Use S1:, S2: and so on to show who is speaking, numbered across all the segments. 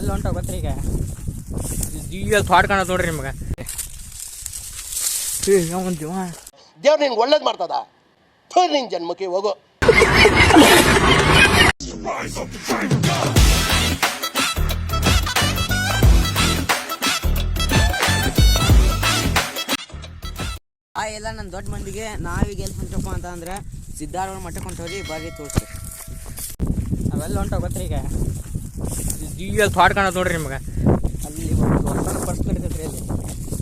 S1: ನಾವೆಲ್ಲ ಹೊಂಟ ಗೊತ್ತ್ರಿ ಈಗ ಥಾಟ್ ಕಾಣತ್ ನೋಡ್ರಿ ನಿಮ್ಗೆ.
S2: ದೇವ್ರು ನಿನ್ಗೆ ಒಳ್ಳೇದು ಮಾಡ್ತದ, ನಿನ್ ಜನ್ಮಕ್ಕೆ ಹೋಗೋ.
S1: ಎಲ್ಲ ನನ್ನ ದೊಡ್ಡ ಮಂದಿಗೆ ನಾವೀಗ ಎಲ್ಲಿ ಹೊಂಟಪ್ಪ ಅಂತ ಅಂದ್ರೆ ಸಿದ್ಧಾರೂಢ ಮಠಕ್ಕೆ ಹೊಂಟವ್ರಿ. ಬರ್ರಿ ತೋರಿಸ್ರಿ. ನಾವೆಲ್ಲ ಹೊಂಟ ಗೊತ್ತ್ರಿ ಈಗ ಥಾಟ್ ಕಾಣತ್ ನೋಡ್ರಿ ನಿಮ್ಗೆ. ಅಲ್ಲಿ ಒಂದು ಪರ್ಸ್ ನಡೀತೈತ್ರಿ.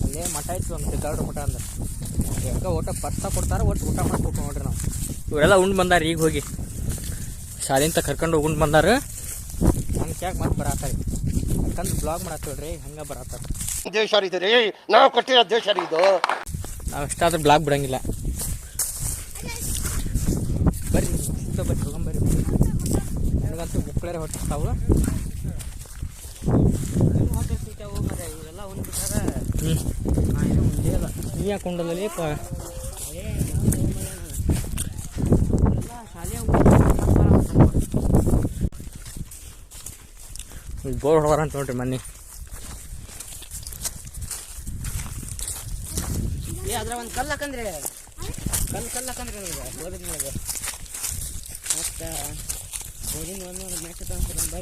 S1: ಅಲ್ಲೇ ಮಠ ಇತ್ತು, ಒಂದು ಸಿದ್ಧಾರೂಢ ಮಠ ಅಂದ್ರೆ ಯಾಕೆ ಊಟ ಪರ್ಸ ಕೊಡ್ತಾರೆ, ಒಟ್ಟು ಊಟ ಮಾಡ್ಬೇಕು ನೋಡ್ರಿ ನಾವು. ಇವರೆಲ್ಲ ಉಂಡು ಬಂದಾರ ಈಗ ಹೋಗಿ ಶಾಲೆಂತ ಕರ್ಕೊಂಡು ಉಂಡು ಬಂದಾರ. ಹಂಗೆ ಕ್ಯಾಕ್ ಮತ್ತೆ ಬರತ್ತಾರೆ, ಯಾಕಂದ್ರೆ ಬ್ಲಾಗ್ ಮಾಡತ್ತೇಳ್ರಿ ಹಂಗೆ ಬರತ್ತಾರೆ.
S2: ದೇಶ ರೀ ನಾವು ಕಟ್ಟಿರೋ ದೇಶ ರೀ ಇದು.
S1: ನಾವು ಎಷ್ಟಾದ್ರೂ ಬ್ಲಾಗ್ ಬಿಡಂಗಿಲ್ಲ. ಬರ್ರಿ ಬರ್ರಿ ಹೋಗಂಬರ್ರಿ. ನನಗಂತೂ ಬುಕ್ಳರೆ ಹೊಟ್ಟಿರ್ತಾವು. ಹೊಟ್ಟಿರ್ತಿರ್ತಾವು ಮರೆ ಇವರೆಲ್ಲ ಒಂದು ಬಿಟ್ಟಾರ. ಏನೋ ಮುಂದೆ ಇಲ್ಲ ನೀ ಹಾಕೊಂಡಲ್ಲಿ ಶಾಲೆ ಬೋರ್ ಹೊಡವಾರ ಅಂತ ನೋಡ್ರಿ ಮನೆ. ಅದ್ರ ಒಂದು ಕಲ್ಲು ಹಾಕಂದ್ರೆ ಕಲ್ಲು ಹಾಕಂದ್ರೆ ನನಗೆ ಗೋದಿನ ಒಳಗೆ ಮತ್ತು ಗೋದಿನ ಒಂದು ಮ್ಯಾಚ್ ತಂದು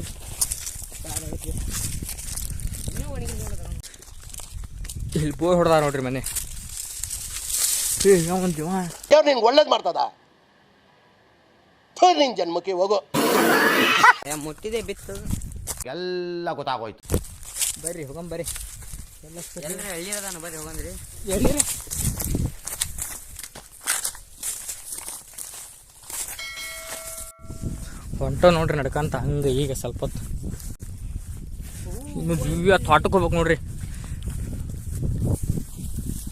S1: ಇಲ್ಲಿ ಬೋರ್ ಹೊಡೆದಾರ ನೋಡ್ರಿ ಮನೆ.
S2: ದೇವ್ರು ನಿನ್ಗೆ ಒಳ್ಳೇದು ಮಾಡ್ತದ, ನಿನ್ ಜನ್ಮಕ್ಕೆ ಹೋಗೋ.
S1: ಮುಟ್ಟಿದೆ ಬಿತ್ತು
S2: ಎಲ್ಲ ಗೊತ್ತಾಗೋಯ್ತು.
S1: ಬರ್ರಿ ಹೋಗಂಬರ್ರಿ. ಎಲ್ಲ ಎಳ್ಳಿರದಾನ ಬರ್ರಿ ಹೋಗಂದ್ರಿ.
S2: ಎಳ್ಳಿರಿ
S1: ಹೊಂಟ ನೋಡ್ರಿ ನಡ್ಕಂತ ಹಂಗೆ. ಈಗ ಸ್ವಲ್ಪ ಹೊತ್ತು ಇನ್ನು ದಿವ್ಯ ತೋಟಕ್ಕೆ ಹೋಗ್ಬೇಕು ನೋಡ್ರಿ.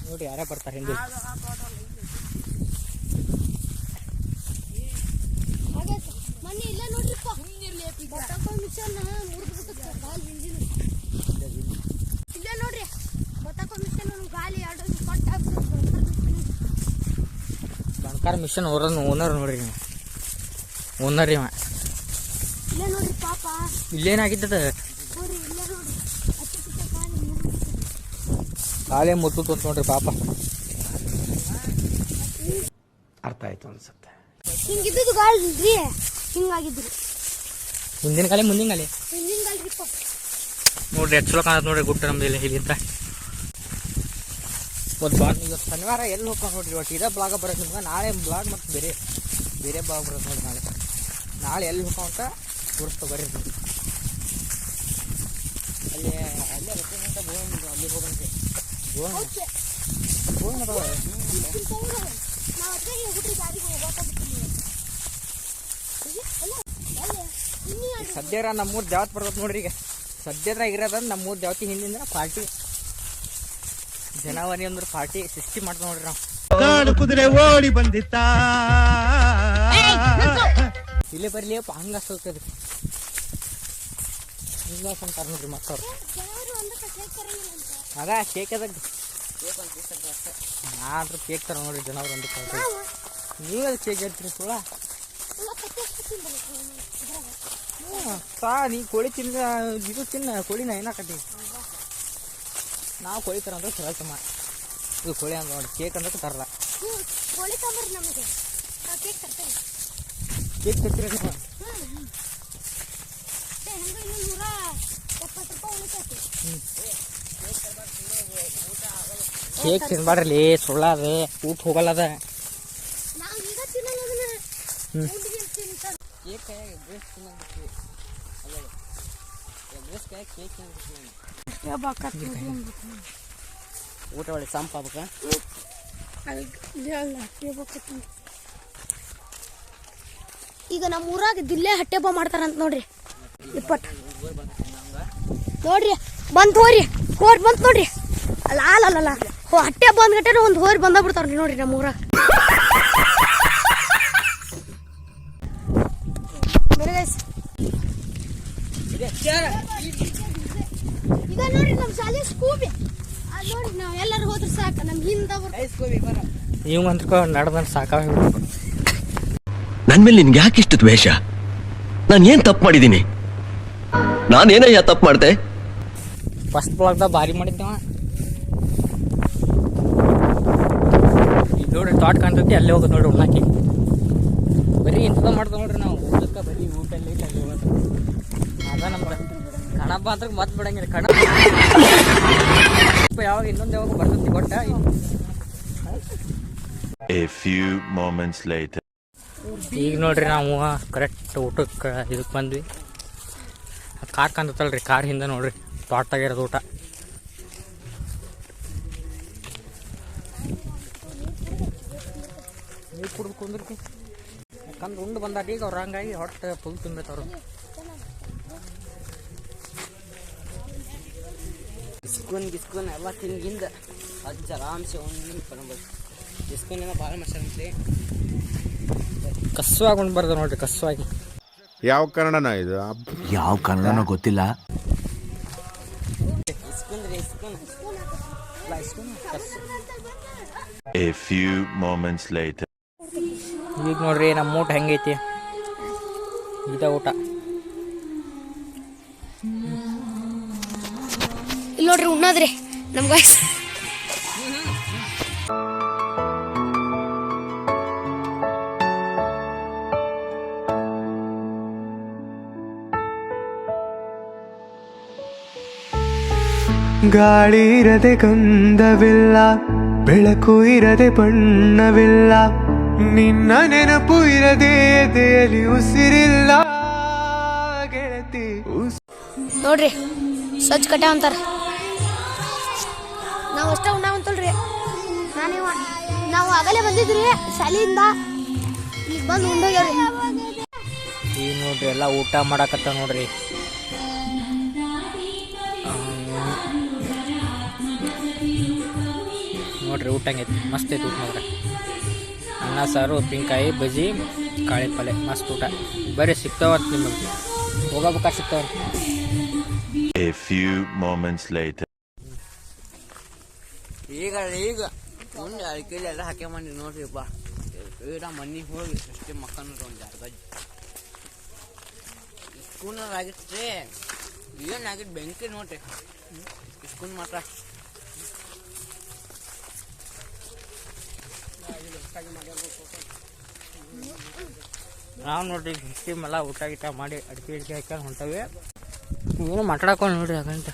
S1: ನೋಡ್ರಿ ಯಾರೇ ಬರ್ತಾರೆ ಹಿಂದೆ. ಬಣಕಾರ ಮಿಷನ್ ಓನರ್ ನೋಡ್ರಿ ನೀವು. ಓನರ್ ಇವ ಇಲ್ಲೇನಾಗಿದ್ದದ ಕಾಲೇ ಮುತ್ತು ನೋಡ್ರಿ ಪಾಪ.
S2: ಅರ್ಥ ಆಯ್ತು ಅನ್ಸುತ್ತೆ.
S3: ಹಿಂಗಿದ್ದು ಗಾಳಿ ಹಿಂಗಾಗಿದ್ರಿ
S1: ಹಿಂದಿನ ಕಾಲೇ ಮುಂದಿನ ಕಾಲೇ ನೋಡ್ರಿ ಎಷ್ಟು ಚಲೋ ಕಾಣತ್ ನೋಡ್ರಿ ಗುಡ್ಡ ನಮ್ದು ಇಲ್ಲಿಂದ. ಒಂದು ಬ್ಲಾಗ್ ಈಗ ಶನಿವಾರ ಎಲ್ಲಿ ಹೋಗ್ಕೊಂಡು ನೋಡ್ರಿ. ಒಟ್ಟು ಇದೇ ಬ್ಲಾಗ ಬರೋದು ನಿಮ್ಗೆ. ನಾಳೆ ಬ್ಲಾಗ್ ಮತ್ತು ಬೇರೆ ಬ್ಲಾಗ್ ಬರೋದು ನೋಡ್ರಿ. ನಾಳೆ ಎಲ್ಲಿ ಹೋಗ್ಕೊಂತ ತೋರಿಸ್ತಾ ಬರ್ರಿ. ಅಲ್ಲಿ ಅಲ್ಲೇ ರೆಸ್ಟೋರೆಂಟ್ ಅಲ್ಲಿ ಹೋಗಂತೆ ಸದ್ಯರ ನಮ್ಮೂರು ದೇವತ್ ಬರ್ತದೆ ನೋಡ್ರಿ. ಈಗ ಸದ್ಯದ್ರಾಗ ಇರೋದ ನಮ್ಮೂರು ದೇವತಿ ಹಿಂದಿಂದ ಪಾರ್ಟಿ ಜನವರಿ ಅಂದ್ರೆ ಪಾರ್ಟಿ ಸಿಸ್ಟಿ ಮಾಡ್ತಾ ನೋಡ್ರಿ ನಾವು.
S4: ಕುದುರೆ ಓಡಿ ಬಂದಿತ್ತ
S1: ಇಲ್ಲೇ ಬರ್ಲಿ ಅಪ್ಪ ಹಂಗ ಸೋತದ್ರಿ ಹಿಂಗ ಅಂತಾರ ನೋಡ್ರಿ ಮಕ್ಕಳು. ಆಗ ಕೇಕ್ ಅದಾಗ ನಾನ್ರು ಕೇಕ್ ತರ ನೋಡ್ರಿ ಜನವರಿ ಒಂದು ನೀವು ಅದು ಕೇಕ್ ಹೇಳ್ತೀರಿ ಸುಳ. ನೀ ಕೋಳಿ ತಿನ್ನ ಇದು ತಿನ್ನ ಕೋಳಿನ ಏನಾಕತಿ. ನಾವು ಕೋಳಿ ತರ ಅಂದ್ರೆ ಸರಳತಮ್ಮ ಇದು ಕೋಳಿ ಅಂತ ನೋಡಿ. ಕೇಕ್ ಅಂದ್ರೆ ತರಲ್ಲ. ಕೇಕ್ ತರ್ತೀರ ಕೇಕ್ ತಿನ್ಬಾಡ್ರಿ ಸುಳ್ಳಾದೆ ಊಟ ಹೋಗಲ್ಲದ. ಊಟ ಒಳ್ಳೆ ಸಂಪ ಆಗ್ಬೇಕ.
S3: ಈಗ ನಮ್ಮ ಊರಾಗ ದಿಲ್ಲೇ ಹಟ್ಟೆ ಹಬ್ಬ ಮಾಡ್ತಾರಂತ ನೋಡ್ರಿ. 20 ನೋಡ್ರಿ ಬಂದ್ ಹೋರಿ ಹೋರಿ ಬಂತ ನೋಡ್ರಿ. ಅಲ್ಲ ಅಲ್ಲ ಹಟ್ಟೆ ಹಬ್ಬ ಅಂದ್ಗಟ್ಟೆ ಒಂದು ಹೋರಿ ಬಂದ ಬಿಡ್ತಾವ್ರಿ ನೋಡ್ರಿ ನಮ್ಮ ಊರಾಗ. ಈಗ ನೋಡ್ರಿ ನಮ್ಮ ಶಾಲೆ ಸ್ಕೂಬಿ ನೋಡಿ ನಾವ್ ಎಲ್ಲರೂ ಹೋದ್ರೆ ಸಾಕ ನಮ್ ಹಿಂದ
S1: ಇವ್ ಅಂದ್ಕೊ ನಡ್ದ ಸಾಕಾಗ.
S5: ನನ್ ಮೇಲೆ ನಿನ್ಗೆ ಯಾಕೆ ಇಷ್ಟು ದ್ವೇಷ? ನಾನು ಏನ್ ತಪ್ಪು ಮಾಡಿದ್ದೀನಿ?
S4: ನಾನೇನಯ್ಯ ತಪ್ಪು ಮಾಡ್ದೆ?
S1: ಫಸ್ಟ್ ಬ್ಲಾಗ್ದಾಗ ಭಾರಿ ಮಾಡಿದ್ದವ. ಈಗ ನೋಡ್ರಿ ತೋಟ ಕಾಣ್ತೈತಿ, ಅಲ್ಲೇ ಹೋಗೋದು ನೋಡ್ರಿ ಉಣ್ಣಾಕಿ. ಬರೀ ಇಂಥದ ಮಾಡ್ತಾವ ನೋಡ್ರಿ ನಾವು ಊಟಕ್ಕೆ, ಬರೀ ಊಟ ಅಲ್ಲಿ ಹೋಗೋದು. ಅದ ನಮ್ಗೆ ಕಣಪ್ಪ ಅಂತ ಮತ್ ಬಿಡಂಗಿಲ್ಲ. ಕಣ ಯಾವಾಗ ಇನ್ನೊಂದು ಯಾವಾಗ ಬರ್ತೈತಿ ಕೊಟ್ಟ.
S5: A few moments later.
S1: ಈಗ ನೋಡ್ರಿ ನಾವು ಕರೆಕ್ಟ್ ಊಟಕ್ಕೆ ಇದಕ್ಕೆ ಬಂದ್ವಿ. ಕಾರ್ ಕಾಣ್ತೈತಲ್ರಿ, ಕಾರ್ ಹಿಂದೆ ನೋಡ್ರಿ ತೋಟದಾಗಿರೋದು ಊಟ. ನೀರು ಕುಡಿದು ಕುಂದ್ರಿ, ಯಾಕಂದ್ರೆ ಉಂಡು ಬಂದಾರ ಈಗ ಅವ್ರು, ಹಂಗಾಗಿ ಹೊಟ್ಟೆ ಫುಲ್ ತುಂಬಿರ್ತಾವ್ರು. ಗಿಸ್ಕೂನ್ ಎಲ್ಲ ತಿಂಗಿಂದ ಅಜ್ಜ ಆರಾಮ್ಸೆ ಒಂದು ಬರ್ಬೋದು. ಗಿಸ್ಕೂನ್ ಭಾಳ ಮಸಾಲೆ ಕಸ್ವಾಗಿ ಉಂಡು ಬರ್ದು ನೋಡ್ರಿ, ಕಸ್ವಾಗಿ.
S6: ಯಾವ ಕನ್ನಡನ ಇದು?
S4: ಯಾವ ಕನ್ನಡನೋ ಗೊತ್ತಿಲ್ಲ.
S5: A few moments later.
S1: ಈಗ ನೋಡ್ರಿ ನಮ್ಮ ಊಟ ಹೆಂಗೈತಿ. ಇದ ಊಟ.
S3: ಇಲ್ಲಿ ನೋಡ್ರಿ ಉಣ್ಣೋದ್ರಿ ನಮ್ಗೆ.
S7: ಗಾಳಿ ಇರದೆ ಗಂಧವಿಲ್ಲ, ಬೆಳಕು ಇರದೆ ಬಣ್ಣವಿಲ್ಲ, ನಿನ್ನ ನೆನಪು ಇರದೆ ಎದೆಯಲ್ಲಿ ಉಸಿರಿಲ್ಲ ಗೆಳತಿ.
S3: ನೋಡ್ರಿ ಸ್ವಚ್ಛ ಕಟ್ಟ ಅಂತಾರ, ನಾವು ಅಷ್ಟೇ ಉಣ್ಣಾವಂತಲ್ರಿ. ನಾವು ಆಗಲೇ ಬಂದಿದ್ರಿ ಶಾಲೆಯಿಂದ, ಈಗ ಬಂದು ಉಂಡೋಗ್ಯಾವ್ರಿ.
S1: ಈಗ ನೋಡ್ರಿ ಎಲ್ಲ ಊಟ ಮಾಡಾಕತ್ತ ನೋಡ್ರಿ. ನೋಡ್ರಿ ಊಟ ಹಂಗೈತಿ, ಮಸ್ತ್ ಐತಿ ಊಟ ಮಾತ್ರ. ಅನ್ನ ಸಾರು, ಉಪ್ಪಿನಕಾಯಿ, ಬಜ್ಜಿ, ಕಾಳಿ ಪಲ್ಯ, ಮಸ್ತ್ ಊಟ. ಬರೀ ಸಿಗ್ತಾವಂತ ನಿಮಗೆ, ಹೋಗಬೇಕಾ ಸಿಗ್ತಾವ.
S5: A few moments later.
S1: ಈಗ ಒಂದು ಅಡಿಕೆಲಿ ಎಲ್ಲ ಹಾಕ್ಯಂಬಂದಿ ನೋಡ್ರಿಪ್ಪ. ಈಗ ಮನೆಗೆ ಹೋಗಿ ಅಷ್ಟೇ ಮಕ್ಕಳು ಒಂದು ಅರ್ಧ ಸ್ಕೂನಲ್ಲಿ ಆಗಿತ್ತು. ಏನಾಗಿತ್ತು ಬೆಂಕಿ ನೋಡ್ರಿ ಸ್ಕೂನ್ ಮಾತ್ರ. ನಾವು ನೋಡ್ರಿ ಎಲ್ಲ ಊಟ ಗೀಟ ಮಾಡಿ ಅಡಿಕೆ ಹಾಕ್ಕೊಂಡು ಹೊಂಟವೆ. ಏನು ಮಾತಾಡ್ಕೊಂಡು ನೋಡ್ರಿ ಹಾಗಂತ.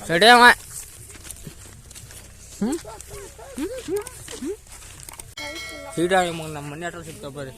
S1: ಸಡಿಯಮ್ಮ ಸೀಡಾ ನಮ್ಮ ಮನೆ ಹತ್ರ ಸಿಗ್ತಾವ ಬರ್ರಿ.